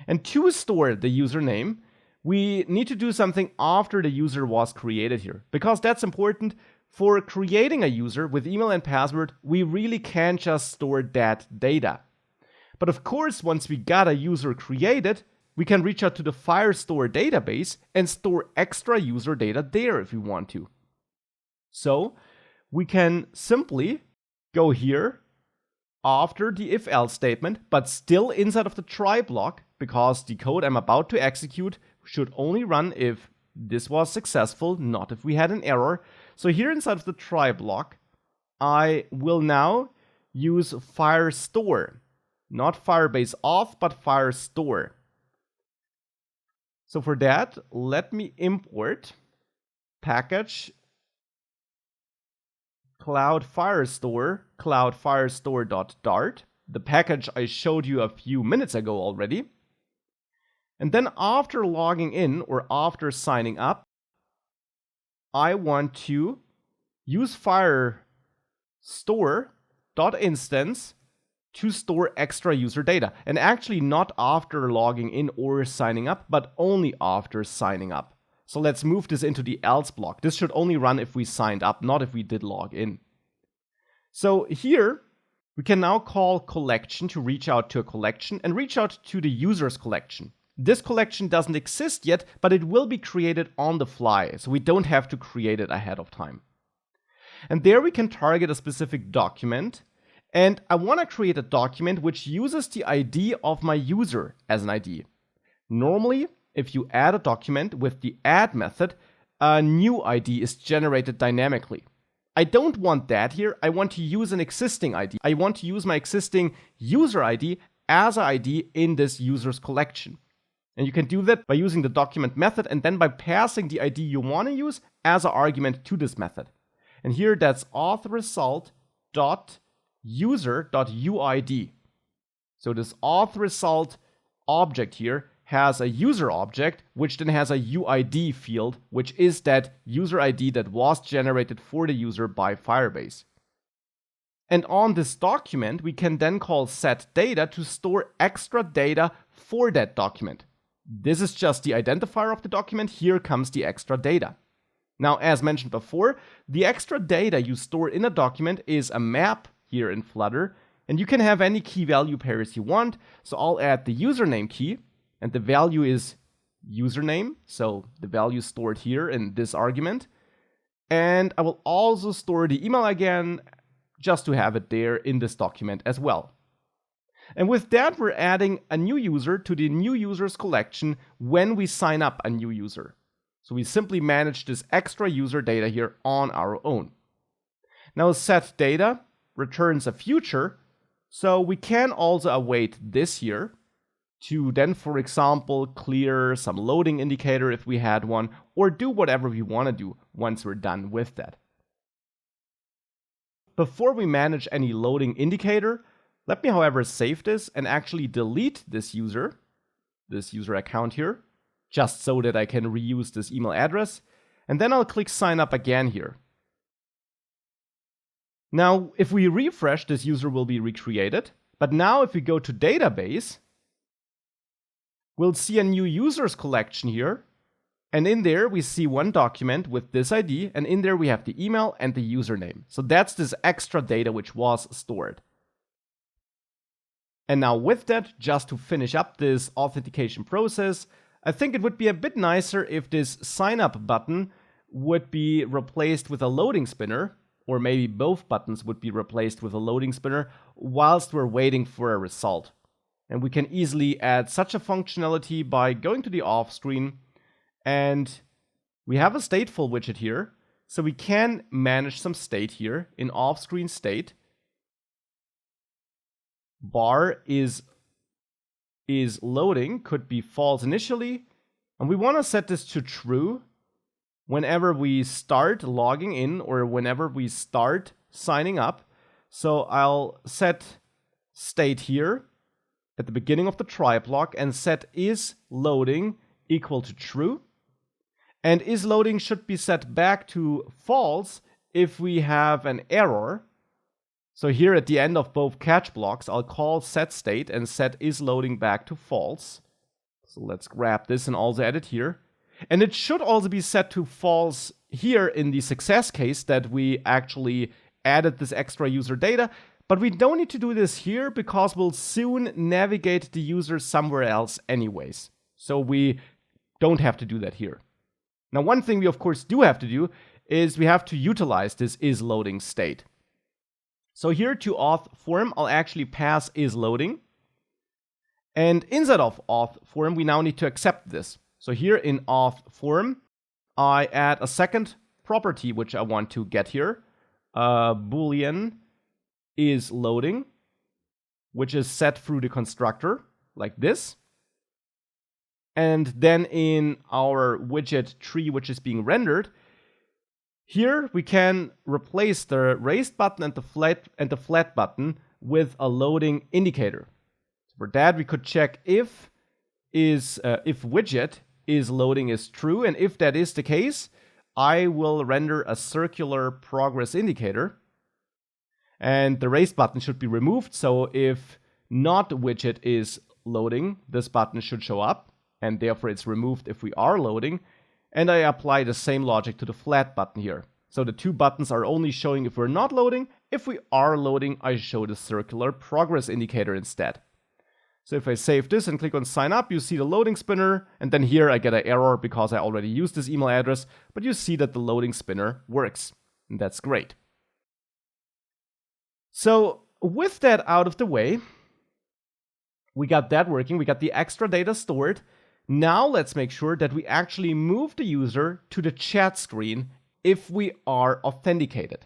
And to store the username, we need to do something after the user was created here, because that's important. For creating a user with email and password, we really can't just store that data. But of course, once we got a user created, we can reach out to the Firestore database and store extra user data there if we want to. So we can simply go here after the if-else statement, but still inside of the try block, because the code I'm about to execute should only run if this was successful, not if we had an error. So here inside of the try block, I will now use Firestore. Not Firebase auth, but Firestore. So for that, let me import package cloud firestore.dart, the package I showed you a few minutes ago already. And then after logging in or after signing up, I want to use firestore.instance to store extra user data. And actually not after logging in or signing up, but only after signing up. So let's move this into the else block. This should only run if we signed up, not if we did log in. So here, we can now call collection to reach out to a collection and reach out to the user's collection. This collection doesn't exist yet, but it will be created on the fly, so we don't have to create it ahead of time. And there we can target a specific document. And I want to create a document which uses the ID of my user as an ID. Normally, if you add a document with the add method, a new ID is generated dynamically. I don't want that here. I want to use an existing ID. I want to use my existing user ID as an ID in this user's collection. And you can do that by using the document method and then by passing the ID you want to use as an argument to this method. And here that's authResult.user.uid. So this authResult object here has a user object, which then has a UID field, which is that user ID that was generated for the user by Firebase. And on this document, we can then call setData to store extra data for that document. This is just the identifier of the document. Here comes the extra data. Now, as mentioned before, the extra data you store in a document is a map here in Flutter, and you can have any key value pairs you want. So I'll add the username key, and the value is username, so the value stored here in this argument. And I will also store the email again, just to have it there in this document as well. And with that, we're adding a new user to the new users collection when we sign up a new user. So we simply manage this extra user data here on our own. Now setData returns a future, so we can also await this here to then, for example, clear some loading indicator if we had one, or do whatever we want to do once we're done with that. Before we manage any loading indicator, let me, however, save this and actually delete this user account here, just so that I can reuse this email address. And then I'll click sign up again here. Now, if we refresh, this user will be recreated. But now if we go to database, we'll see a new users collection here. And in there, we see one document with this ID. And in there, we have the email and the username. So that's this extra data which was stored. And now with that, just to finish up this authentication process, I think it would be a bit nicer if this sign up button would be replaced with a loading spinner, or maybe both buttons would be replaced with a loading spinner whilst we're waiting for a result. And we can easily add such a functionality by going to the off screen, and we have a stateful widget here, so we can manage some state here in off screen state. Bar is loading, could be false initially, and we want to set this to true whenever we start logging in or whenever we start signing up. So I'll set state here at the beginning of the try block and set is loading equal to true. And is loading should be set back to false if we have an error. So here at the end of both catch blocks, I'll call set state and set is loading back to false So let's grab this and also add it here. And it should also be set to false here in the success case that we actually added this extra user data. But we don't need to do this here because we'll soon navigate the user somewhere else anyways. So we don't have to do that here. Now, one thing we of course do have to do is we have to utilize this isLoading state. So here to auth form, I'll actually pass isLoading. And inside of auth form, we now need to accept this. So here in auth form, I add a second property which I want to get here. Boolean isLoading, which is set through the constructor like this. And then in our widget tree, which is being rendered, here we can replace the raised button and the flat button with a loading indicator. For that, we could check if widget isLoading is true, and if that is the case, I will render a circular progress indicator. And the raised button should be removed, so if not widget is loading, this button should show up, and therefore it's removed if we are loading. And I apply the same logic to the flat button here. So the two buttons are only showing if we're not loading. If we are loading, I show the circular progress indicator instead. So if I save this and click on sign up, you see the loading spinner, and then here I get an error because I already used this email address, but you see that the loading spinner works, and that's great. So with that out of the way, we got that working, we got the extra data stored. Now let's make sure that we actually move the user to the chat screen if we are authenticated.